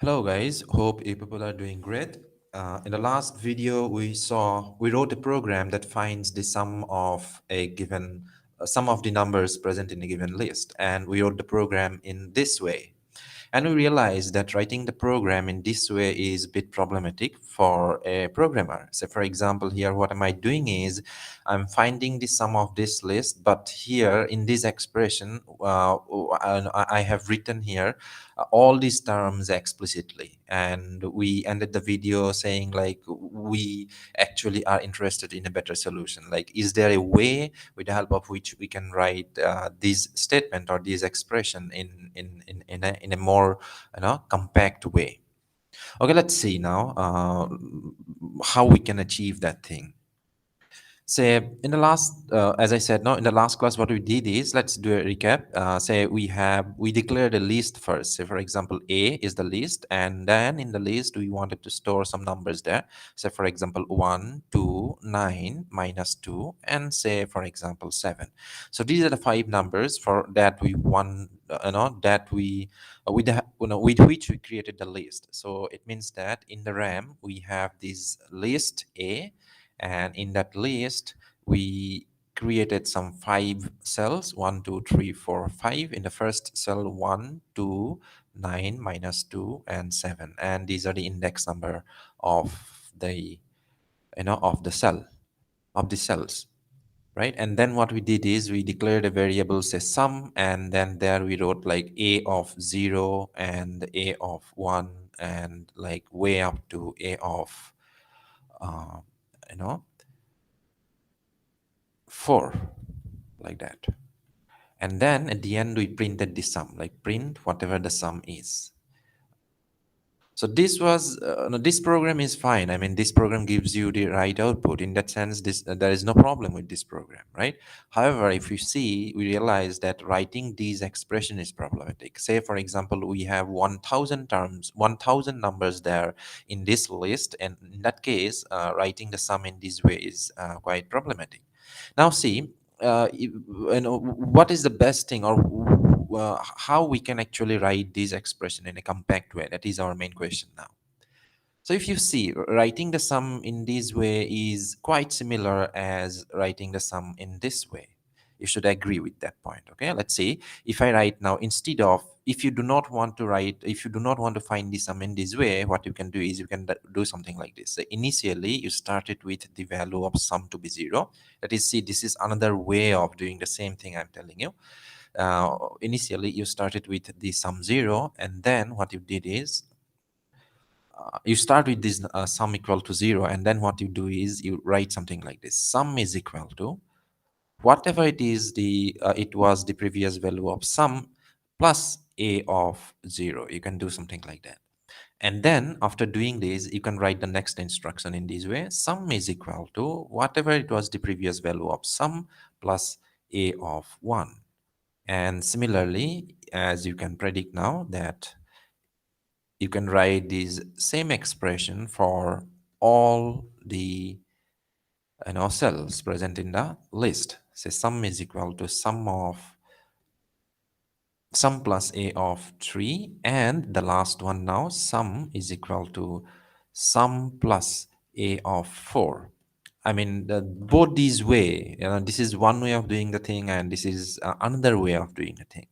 Hello guys, hope you people are doing great. In the last video, we wrote a program that finds the sum of a given sum of the numbers present in a given list, and we wrote the program in this way. And we realized that writing the program in this way is a bit problematic for a programmer. So for example, here what am I doing is I'm finding the sum of this list, but here in this expression, I have written here all these terms explicitly. And we ended the video saying like we actually are interested in a better solution. Like, is there a way with the help of which we can write this statement or this expression in a more compact way? Okay, let's see now how we can achieve that thing. Say in the last as I said, no, in the last class what we did is, let's do a recap. Say we declared a list first. Say for example, a is the list, and then in the list we wanted to store some numbers there. Say for example 1 2 9 minus 2, and say for example 7. So these are the five numbers for that we want, that we with the, with which we created the list. So it means that in the RAM we have this list a, and in that list we created some five cells: 1 2 3 4 5. In the first cell, 1 2 9 minus 2 and 7, and these are the index number of the of the cell, of the cells, right? And then what we did is we declared a variable, say sum, and then there we wrote like a of 0 and a of 1, and like way up to a of uh, you know 4, like that. And then at the end we printed the sum, like print whatever the sum is. So this was no, this program is fine. I mean, this program gives you the right output. In that sense, this there is no problem with this program, right? However, if you see, we realize that writing these expression is problematic. Say for example, we have 1000 terms, 1000 numbers there in this list, and in that case writing the sum in this way is quite problematic. Now see, what is the best thing, or how we can actually write this expression in a compact way? That is our main question now. So if you see, writing the sum in this way is quite similar as writing the sum in this way. You should agree with that point. Okay, let's see. If I write now, instead of, if you do not want to write, if you do not want to find the sum in this way, what you can do is you can do something like this. So initially you started with the value of sum to be 0. That is, see, this is another way of doing the same thing I'm telling you. Initially you started with the sum 0, and then what you did is you start with this sum equal to 0, and then what you do is you write something like this: sum is equal to whatever it is, the it was the previous value of sum plus a of 0. You can do something like that. And then after doing this, you can write the next instruction in this way: sum is equal to whatever it was the previous value of sum plus a of 1. And similarly, as you can predict now, that you can write this same expression for all the cells present in the list. Say sum is equal to sum plus a of 3, and the last one now, sum is equal to sum plus a of 4. I mean, both these way, this is one way of doing the thing, and this is another way of doing the thing.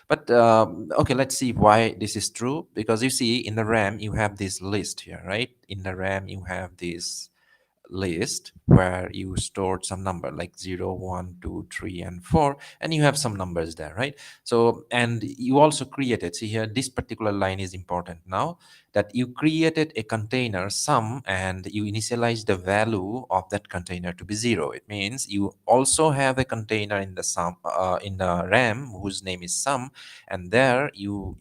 But okay, let's see why this is true. Because you see, in the RAM you have this list here, right? In the RAM you have this list where you stored some number like 0 1 2 3 and 4, and you have some numbers there, right? So, and you also created, see here, this particular line is important now, that you created a container sum, and you initialize the value of that container to be 0. It means you also have a container in the sum in the RAM whose name is sum, and there you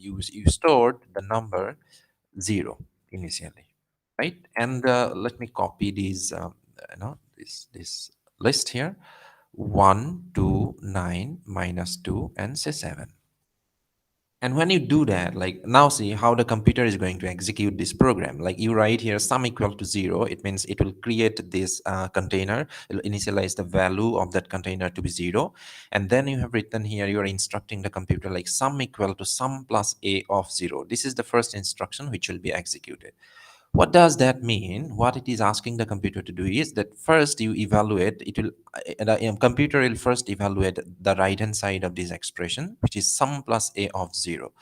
stored the number 0 initially, right? And let me copy these this list here: 1 2 9 minus 2 and say 7. And when you do that, like now see how the computer is going to execute this program. Like you write here sum equal to 0. It means it will create this container. It will initialize the value of that container to be 0. And then you have written here, you are instructing the computer like sum equal to sum plus a of 0. This is the first instruction which will be executed. What does that mean? What it is asking the computer to do is that first you evaluate, it will, the computer will first evaluate the right hand side of this expression, which is sum plus a of 0.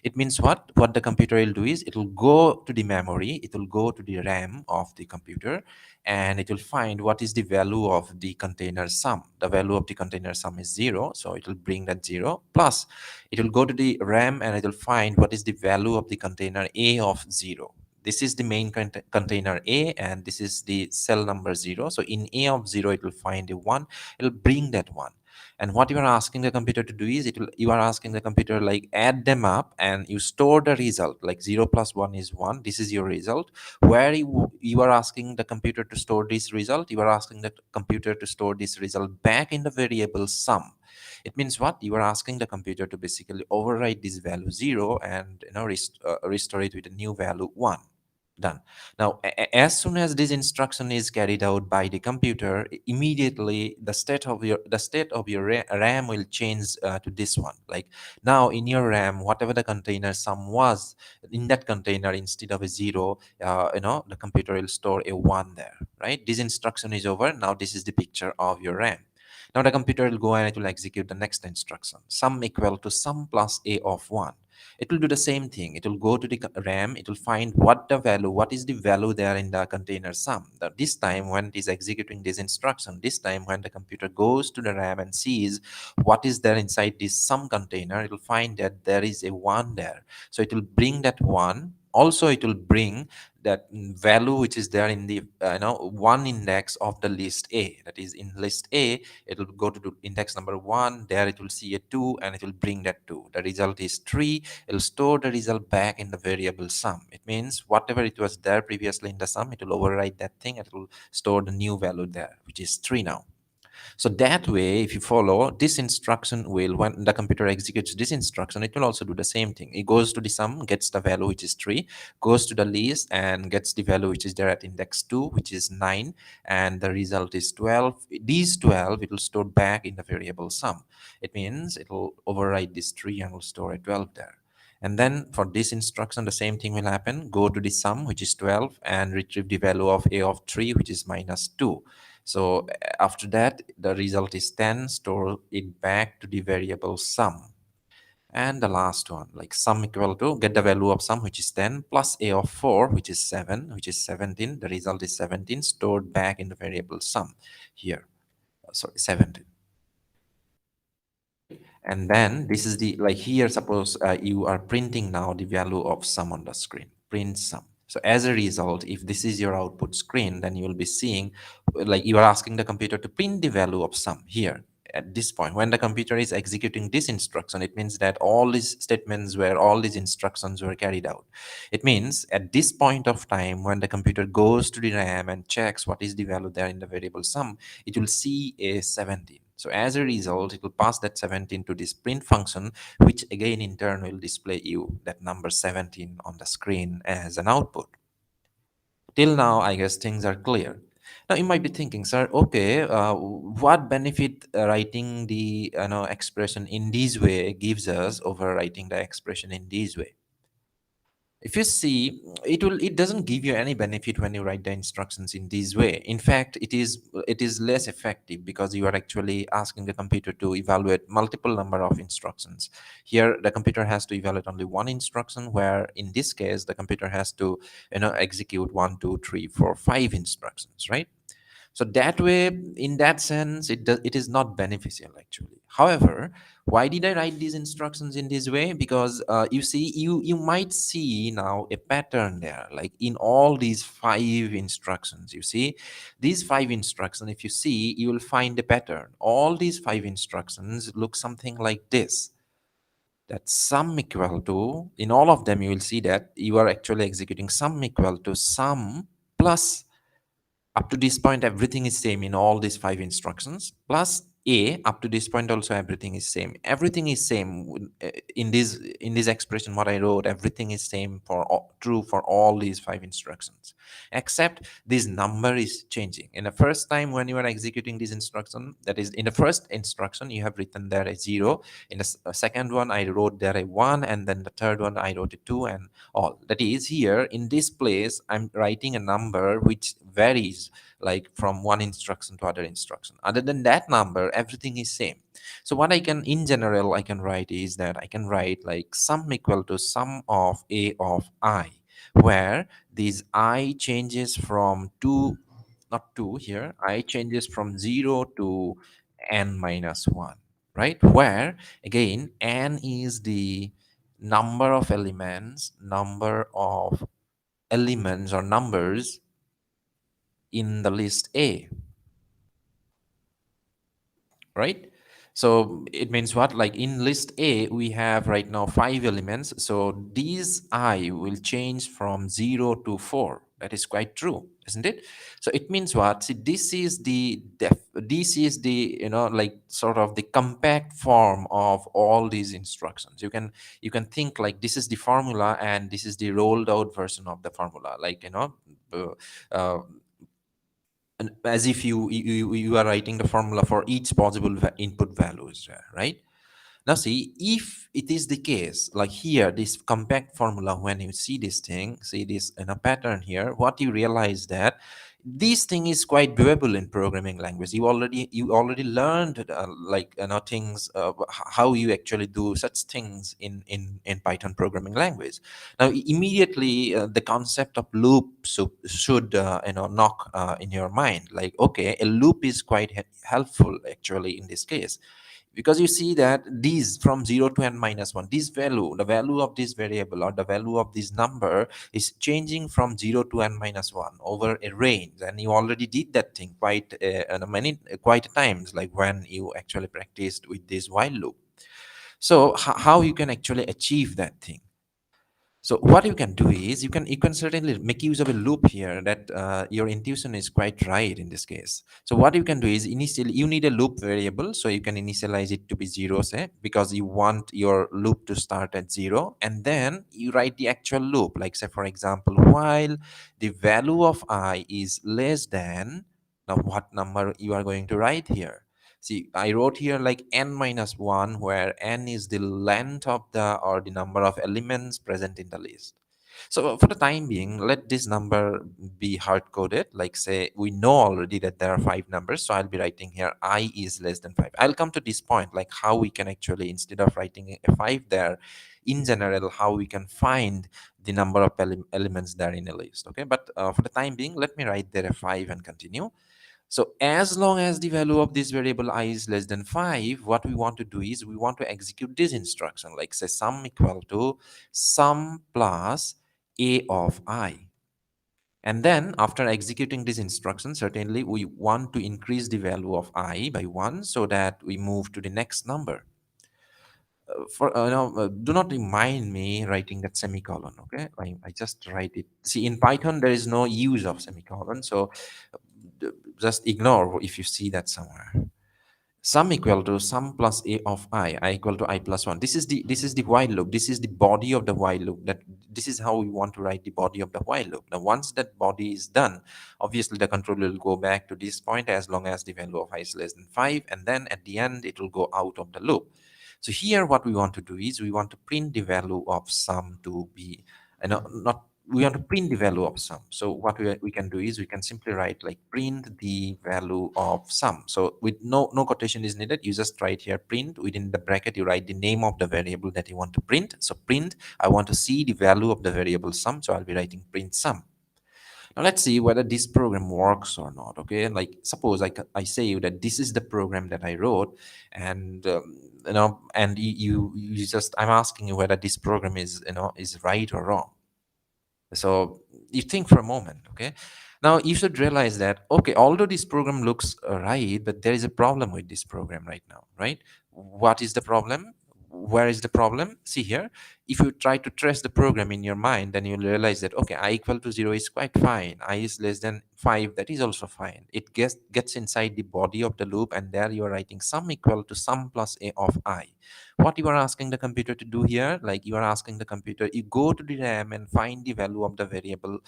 It means what? What the computer will do is it will go to the memory, it will go to the RAM of the computer, and it will find what is the value of the container sum. The value of the container sum is 0, so it will bring that 0. Plus, it will go to the RAM and it will find what is the value of the container a of 0. This is the main container A, and this is the cell number 0. So in A of 0, it will find a 1. It will bring that 1. And what you are asking the computer to do is you are asking the computer like add them up and you store the result like 0 plus 1 is 1. This is your result. Where you are asking the computer to store this result, you are asking the computer to store this result back in the variable sum. It means what? You are asking the computer to basically override this value 0 and restore it with a new value 1. Done. Now, as soon as this instruction is carried out by the computer, immediately the state of your RAM will change to this one. Like now in your RAM, whatever the container sum was, in that container instead of a 0, the computer will store a 1 there, right? This instruction is over. Now this is the picture of your RAM. Now the computer will go and it will execute the next instruction, sum equal to sum plus a of 1. It will do the same thing. It will go to the RAM. It will find what is the value there in the container sum. This time when it is executing this instruction, this time when the computer goes to the RAM and sees what is there inside this sum container, it will find that there is a 1 there. So it will bring that 1. Also, it will bring that value which is there in the one index of the list A. That is in list A, it will go to the index number 1. There it will see a 2 and it will bring that 2. The result is 3. It will store the result back in the variable sum. It means whatever it was there previously in the sum, it will override that thing and it will store the new value there, which is 3 now. So that way, if you follow this instruction, will when the computer executes this instruction, it will also do the same thing. It goes to the sum, gets the value which is 3, goes to the list and gets the value which is there at index 2, which is 9, and the result is 12. These 12 it will store back in the variable sum. It means it will override this 3 and will store a 12 there. And then for this instruction, the same thing will happen. Go to the sum, which is 12, and retrieve the value of a of 3, which is minus 2. So after that, the result is 10. Store it back to the variable sum. And the last one, like sum equal to, get the value of sum, which is 10, plus a of 4, which is 7, which is 17. The result is 17, stored back in the variable sum here. Sorry, 17. And then this is the, like here, suppose you are printing now the value of sum on the screen, print sum. So as a result, if this is your output screen, then you will be seeing, like you are asking the computer to print the value of sum here. At this point, when the computer is executing this instruction, it means that all these statements where all these instructions were carried out. It means at this point of time, when the computer goes to the RAM and checks what is the value there in the variable sum, it will see a 17. So as a result, it will pass that 17 to this print function, which again in turn will display you that number 17 on the screen as an output. Till now, I guess things are clear. Now you might be thinking, sir, okay, what benefit writing the expression in this way gives us over writing the expression in this way? If you see, it doesn't give you any benefit when you write the instructions in this way. In fact, it is less effective because you are actually asking the computer to evaluate multiple number of instructions. Here the computer has to evaluate only one instruction, where in this case the computer has to execute 1, 2, 3, 4, 5 instructions, right? So that way, in that sense, it is not beneficial actually. However, why did I write these instructions in this way? Because you see, you might see now a pattern there, like in all these 5 instructions. You see these 5 instructions, if you see, you will find a pattern. All these 5 instructions look something like this. That sum equal to, in all of them you will see that you are actually executing sum equal to sum plus, up to this point everything is same in all these 5 instructions, plus a up to this point also everything is same, everything is same in this expression what I wrote, everything is same for all, true for all these five instructions, except this number is changing. In the first time when you are executing this instruction, that is in the first instruction you have written there a 0, in the second one I wrote there a 1, and then the third one I wrote a 2, and all. That is, here in this place I'm writing a number which varies like from one instruction to other instruction. Other than that number, everything is same. So what I can, in general, I can write is that I can write like sum equal to sum of a of I, where this I changes from 2, not 2 here, I changes from 0 to n minus 1, right? Where again n is the number of elements or numbers in the list A, right? So it means what? Like in list A, we have right now 5 elements. So these I will change from 0 to 4. That is quite true, isn't it? So it means what? See, this is the, like sort of the compact form of all these instructions. You can think like this is the formula and this is the rolled out version of the formula. Like, uh, uh, and as if you are writing the formula for each possible input values, right? Now see, if it is the case, like here, this compact formula, when you see this thing, see this in a pattern here, what you realize that this thing is quite doable in programming language. You already learned like things, how you actually do such things in Python programming language. Now immediately the concept of loop should knock in your mind, like, okay, a loop is quite helpful actually in this case, because you see that these from 0 to n minus 1, this value, the value of this variable or the value of this number is changing from 0 to n minus 1 over a range, and you already did that thing quite times, like when you actually practiced with this while loop. So how you can actually achieve that thing? So what you can do is you can certainly make use of a loop here. That your intuition is quite right in this case. So what you can do is, initially you need a loop variable, so you can initialize it to be 0, say, because you want your loop to start at 0, and then you write the actual loop, like say for example, while the value of I is less than, now what number you are going to write here? See, I wrote here like n minus 1, where n is the length of the, or the number of elements present in the list. So for the time being, let this number be hard coded. Like say, we know already that there are 5 numbers. So I'll be writing here I is less than 5. I'll come to this point, like how we can actually, instead of writing a 5 there, in general, how we can find the number of elements there in a list. Okay, but for the time being, let me write there a 5 and continue. So as long as the value of this variable I is less than 5, what we want to do is we want to execute this instruction, like say sum equal to sum plus a of I. And then after executing this instruction, certainly we want to increase the value of I by 1 so that we move to the next number. Do not remind me writing that semicolon, okay? I just write it. See, in Python, there is no use of semicolon, so uh, just ignore if you see that somewhere. Sum equal to sum plus a of I equal to I plus 1. This is the while loop. This is the body of the while loop. That this is how we want to write the body of the while loop. Now once that body is done, obviously the control will go back to this point as long as the value of I is less than 5, and then at the end it will go out of the loop. So here what we want to do is we want to print the value of sum to be, not we want to print the value of sum. So what we can do is we can simply write like print the value of sum. So with no quotation is needed, you just write here print, within the bracket you write the name of the variable that you want to print. So print, I want to see the value of the variable sum, so I'll be writing print sum. Now let's see whether this program works or not. Okay, like suppose I say you that this is the program that I wrote, and and you just, I'm asking you whether this program is right or wrong. So you think for a moment, okay? Now you should realize that, okay, although this program looks right, but there is a problem with this program right now, right? What is the problem? where is the problem? See here, if you try to trace the program in your mind, then you'll realize that okay, I equal to 0 is quite fine, I is less than 5, that is also fine. It gets inside the body of the loop, and there you are writing sum equal to sum plus a of I. What you are asking the computer to do here, like you are asking the computer, you go to the RAM and find the value of the variable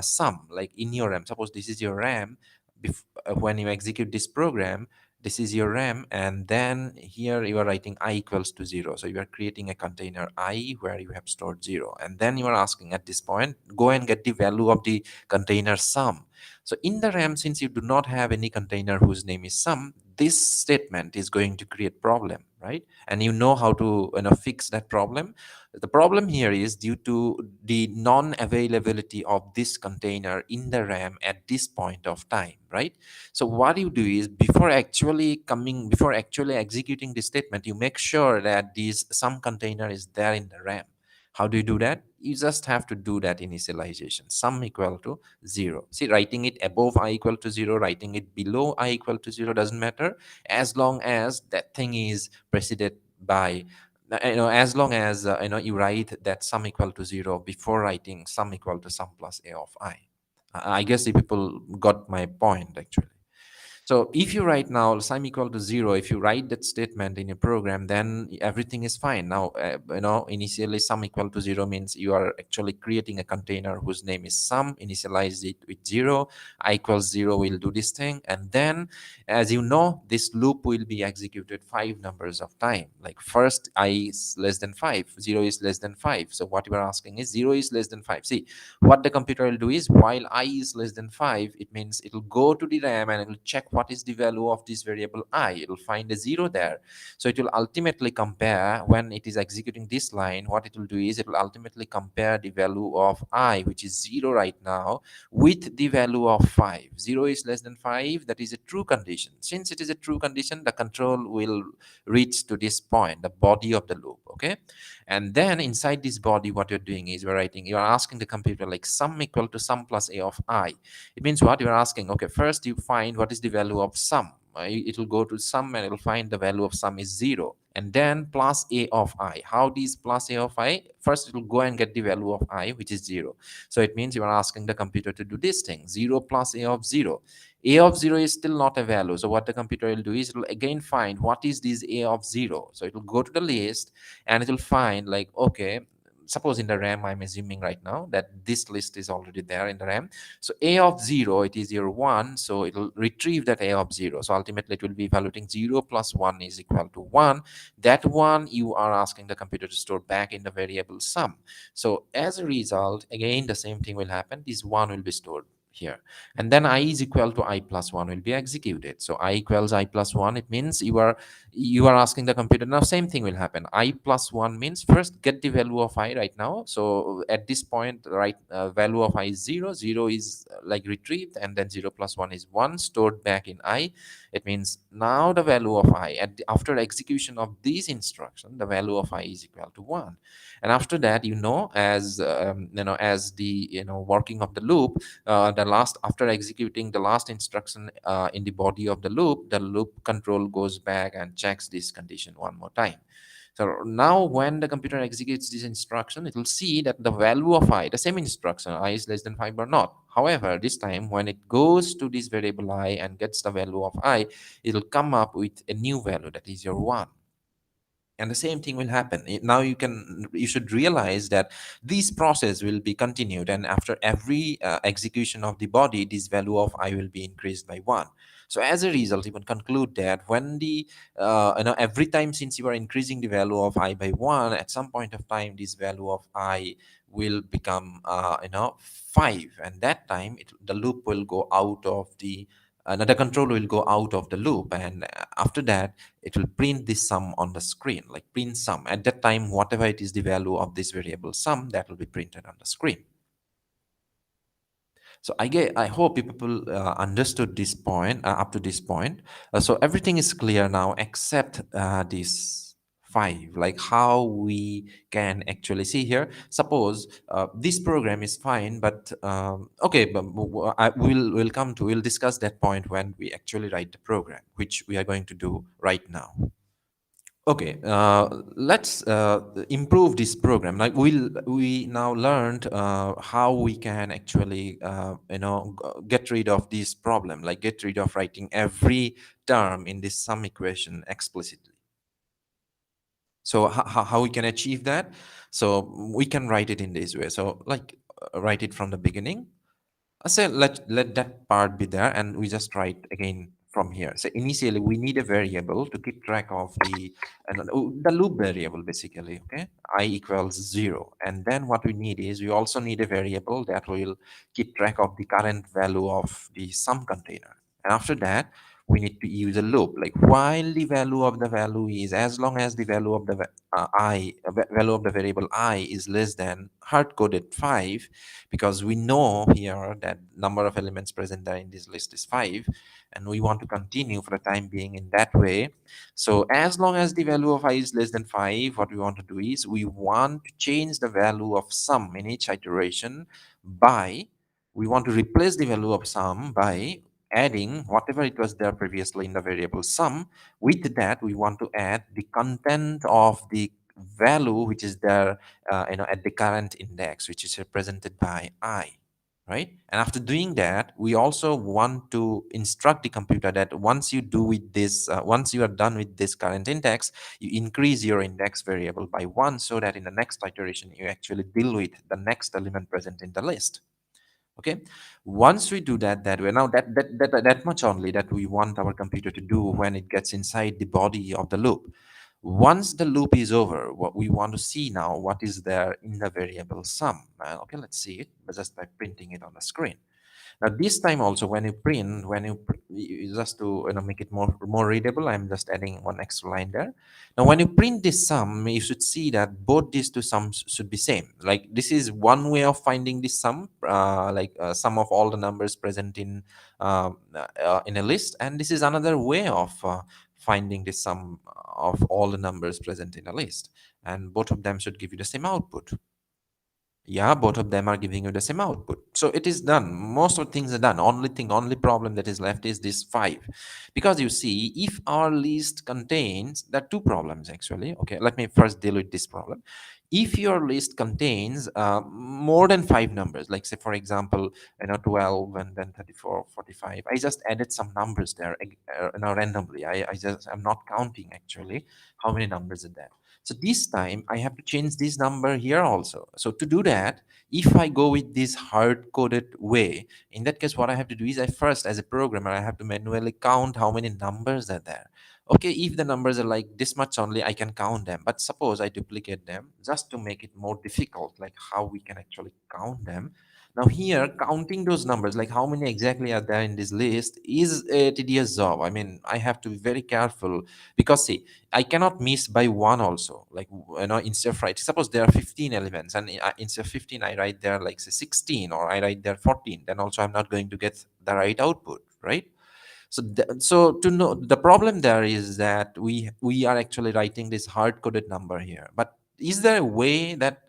sum, like in your RAM. Suppose this is your RAM. When you execute this program, this is your RAM, and then here you are writing I equals to 0. So you are creating a container I where you have stored 0, and then you are asking at this point, go and get the value of the container sum. So in the RAM, since you do not have any container whose name is sum, this statement is going to create problem, right? And you know how to fix that problem. The problem here is due to the non-availability of this container in the RAM at this point of time, right? So what you do is, before actually executing the statement, you make sure that this some container is there in the RAM. How do you do that? You just have to do that initialization, sum equal to 0. See, writing it above I equal to 0, writing it below I equal to 0 doesn't matter, as long as that thing is preceded by, as long as you write that sum equal to 0 before writing sum equal to sum plus a of I. I guess the people got my point actually. So if you write now sum equal to 0, if you write that statement in your program, then everything is fine. Now, initially sum equal to 0 means you are actually creating a container whose name is sum, initialize it with 0, I equals 0 will do this thing. And then, as you know, this loop will be executed 5 numbers of time. Like first I is less than 5, 0 is less than 5. So what you are asking is 0 is less than 5. See, what the computer will do is, while I is less than 5, it means it will go to the RAM and it will check what is the value of this variable I. It will find a 0 there. So it will ultimately compare, when it is executing this line, what it will do is it will ultimately compare the value of I, which is 0 right now, with the value of 5. 0 is less than 5, that is a true condition. Since it is a true condition, the control will reach to this point, the body of the loop, okay? And then inside this body, what you're doing is you're asking the computer like sum equal to sum plus a of I. It means what you're asking, okay, first you find what is the value of sum. It will go to sum and it will find the value of sum is 0. And then plus a of I. How this plus a of I? First it will go and get the value of I, which is 0. So it means you are asking the computer to do this thing, 0 plus a of 0. A of 0 is still not a value. So what the computer will do is it will again find what is this a of 0. So it will go to the list and it will find like, okay, suppose in the RAM, I'm assuming right now that this list is already there in the RAM. So a of 0, it is your 1, so it will retrieve that a of 0. So ultimately it will be evaluating 0 plus 1 is equal to 1. That 1 you are asking the computer to store back in the variable sum. So as a result, again the same thing will happen, this 1 will be stored here, and then I is equal to I plus 1 will be executed. So I equals I plus 1, it means you are asking the computer. Now same thing will happen, I plus 1 means first get the value of I right now. So at this point, right, value of I is 0, 0 is like retrieved, and then 0 plus 1 is 1 stored back in I. It means now the value of I after execution of this instruction, the value of I is equal to 1. And after that, as the working of the loop, the last after executing the last instruction in the body of the loop control goes back and checks this condition one more time. So now when the computer executes this instruction, it will see that the value of I, the same instruction, I is less than 5 or not. However, this time when it goes to this variable I and gets the value of I, it will come up with a new value, that is your 1. And the same thing will happen. Now you should realize that this process will be continued, and after every execution of the body, this value of I will be increased by 1. So as a result, you can conclude that when the every time, since you are increasing the value of I by 1, at some point of time this value of I will become 5, and that time the loop will go out of the control will go out of the loop, and after that it will print this sum on the screen, like print sum. At that time, whatever it is the value of this variable sum, that will be printed on the screen. So I hope people understood this point up to this point. So everything is clear now except this 5, like how we can actually see here. Suppose this program is fine, but okay, but we'll we'll discuss that point when we actually write the program, which we are going to do right now. Okay, let's improve this program. Like we now learned how we can actually get rid of this problem, like get rid of writing every term in this sum equation explicitly. So how we can achieve that? So we can write it in this way. So like write it from the beginning. I say let that part be there, and we just write again from here. So initially, we need a variable to keep track of the loop variable basically. Okay, I equals 0, and then what we need is we also need a variable that will keep track of the current value of the sum container. And after that, we need to use a loop, like while the value of the value is, as long as the value of the value of the variable I is less than hard coded 5, because we know here that number of elements present there in this list is 5, and we want to continue for the time being in that way. So as long as the value of I is less than 5, what we want to do is we want to change the value of sum in each iteration by, we want to replace the value of sum by adding whatever it was there previously in the variable sum. With that, we want to add the content of the value which is there at the current index, which is represented by I, right? And after doing that, we also want to instruct the computer that once you do with this, once you are done with this current index, you increase your index variable by 1, so that in the next iteration, you actually deal with the next element present in the list. Okay, once we do that way, now that much only that we want our computer to do when it gets inside the body of the loop. Once the loop is over, what we want to see now, what is there in the variable sum. Okay, let's see it just by printing it on the screen. Now this time also, when you print, just to make it more readable, I'm just adding one extra line there. Now when you print this sum, you should see that both these two sums should be same. Like this is one way of finding this sum, sum of all the numbers present in a list, and this is another way of finding the sum of all the numbers present in a list, and both of them should give you the same output. Yeah, both of them are giving you the same output. So it is done. Most of the things are done. Only problem that is left is this 5. Because you see, if our list contains, there are two problems actually. Okay, let me first deal with this problem. If your list contains more than 5 numbers, like say for example, 12 and then 34, 45, I just added some numbers there, randomly. I'm not counting actually how many numbers are there. So this time I have to change this number here also. So to do that, if I go with this hard-coded way, in that case, what I have to do is I first, as a programmer, I have to manually count how many numbers are there. Okay, if the numbers are like this much only, I can count them. But suppose I duplicate them just to make it more difficult, like how we can actually count them. Now here, counting those numbers, like how many exactly are there in this list, is a tedious job. I mean, I have to be very careful because see, I cannot miss by one also. Like instead of writing, suppose there are 15 elements, and instead of 15, I write there like say 16, or I write there 14. Then also I'm not going to get the right output, right? So so to know, the problem there is that we are actually writing this hard coded number here. But is there a way that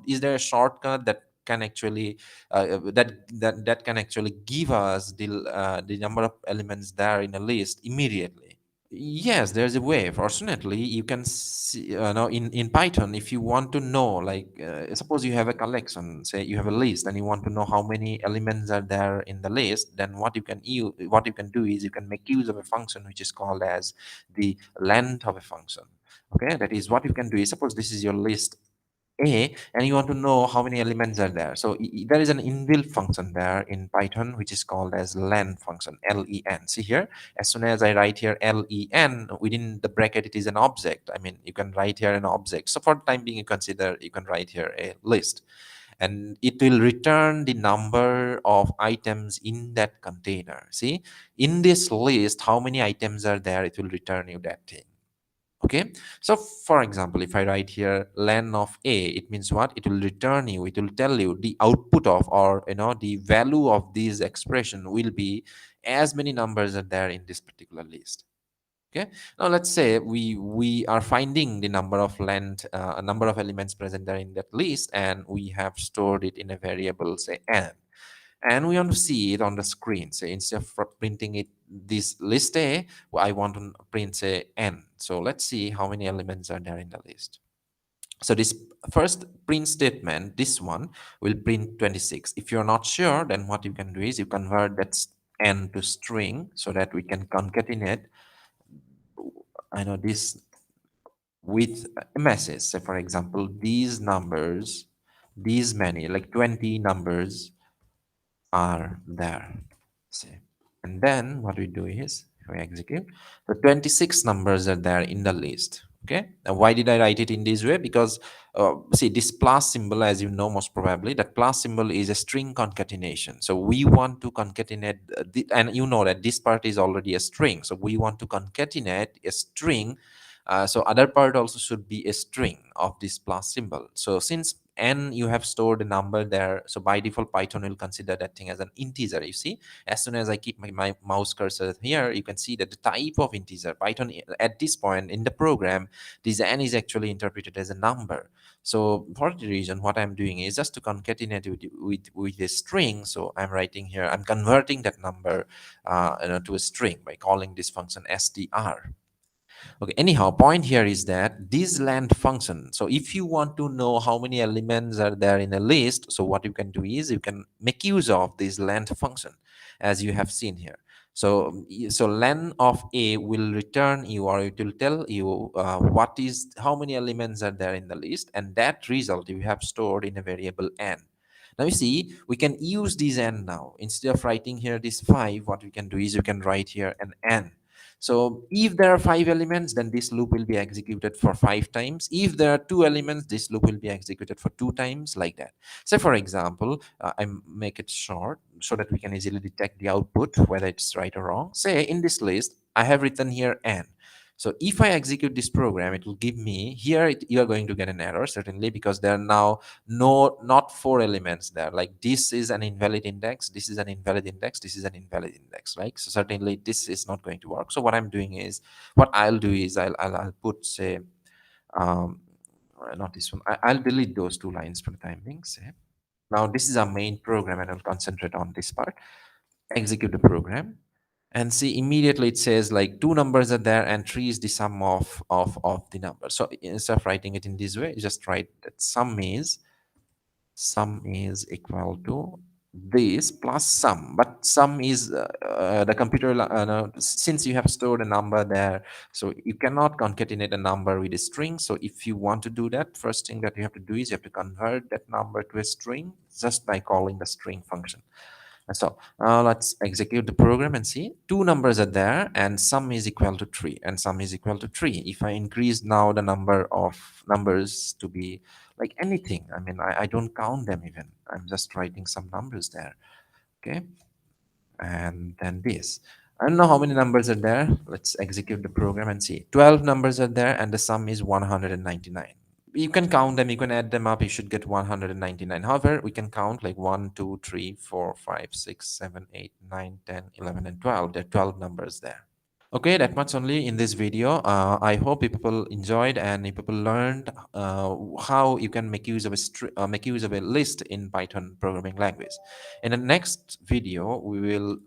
is there a shortcut that can actually that can actually give us the number of elements there in a list immediately? Yes, there's a way. Fortunately, you can see, in Python, if you want to know, like, suppose you have a collection, say you have a list, and you want to know how many elements are there in the list, then what you can do is you can make use of a function which is called as the length of a function. Okay, that is what you can do is, suppose this is your list A, and you want to know how many elements are there. So there is an inbuilt function there in Python which is called as len function, len. See here, as soon as I write here len, within the bracket it is an object. I mean, you can write here an object. So for the time being, you can write here a list, and it will return the number of items in that container. See, in this list, how many items are there, it will return you that thing. Okay, so for example, if I write here len of a, it means what? It will return you, it will tell you the output of, or the value of this expression will be as many numbers are there in this particular list. Okay, now let's say we are finding the number of length, a number of elements present there in that list, and we have stored it in a variable, say n. and we want to see it on the screen. So instead of printing it this list A, I want to print say n. So let's see how many elements are there in the list. So this first print statement, this one will print 26. If you're not sure, then what you can do is you convert that n to string so that we can concatenate, I know, this with a message. So for example, these numbers, these many, like 20 numbers are there. See. And then what we do is we execute. The 26 numbers are there in the list. Okay. Now, why did I write it in this way? Because see, this plus symbol, as you know, most probably, that plus symbol is a string concatenation. So we want to concatenate, and you know that this part is already a string. So we want to concatenate a string. So other part also should be a string of this plus symbol. So since n you have stored a number there, so by default Python will consider that thing as an integer. You see, as soon as I keep my mouse cursor here, you can see that the type of integer Python at this point in the program, this n is actually interpreted as a number. So for the reason, what I'm doing is just to concatenate with a string. So I'm writing here, I'm converting that number to a string by calling this function str. Okay, anyhow, point here is that this length function, so if you want to know how many elements are there in a list, so what you can do is you can make use of this length function, as you have seen here. So so len of a will return you, or it will tell you what is, how many elements are there in the list, and that result you have stored in a variable n. Now you see, we can use this n now. Instead of writing here this 5, what we can do is you can write here an n. So if there are 5 elements, then this loop will be executed for 5 times. If there are 2 elements, this loop will be executed for 2 times, like that. So for example, I make it short so that we can easily detect the output, whether it's right or wrong. Say in this list, I have written here n. So if I execute this program, it will give me here, you are going to get an error, certainly, because there are now not 4 elements there. Like this is an invalid index, this is an invalid index, this is an invalid index, right? So certainly this is not going to work. So what I'm doing is, what I'll do is I'll put, say, um, not this one. I'll delete those 2 lines for the time being. Say, now this is our main program, and I'll concentrate on this part. Execute the program, and see, immediately it says like 2 numbers are there and 3 is the sum of the numbers. So instead of writing it in this way, you just write that sum is equal to this plus sum, but sum is the computer, no, since you have stored a number there, so you cannot concatenate a number with a string. So if you want to do that, first thing that you have to do is you have to convert that number to a string just by calling the string function. And so let's execute the program and see, 2 numbers are there and sum is equal to 3, and sum is equal to 3. If I increase now the number of numbers to be like anything, I mean, I don't count them even, I'm just writing some numbers there. Okay, and then this, I don't know how many numbers are there. Let's execute the program and see, 12 numbers are there and the sum is 199. You can count them, you can add them up, you should get 199. However, we can count like 1, 2, 3, 4, 5, 6, 7, 8, 9, 10, 11, and 12. There are 12 numbers there. Okay, that much only in this video. I hope people enjoyed and people learned how you can make use of make use of a list in Python programming language. In the next video, we will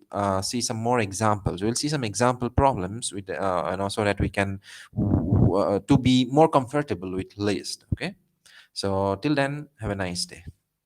see some more examples. We'll see some example problems with, and also that we can to be more comfortable with list. Okay, so till then, have a nice day.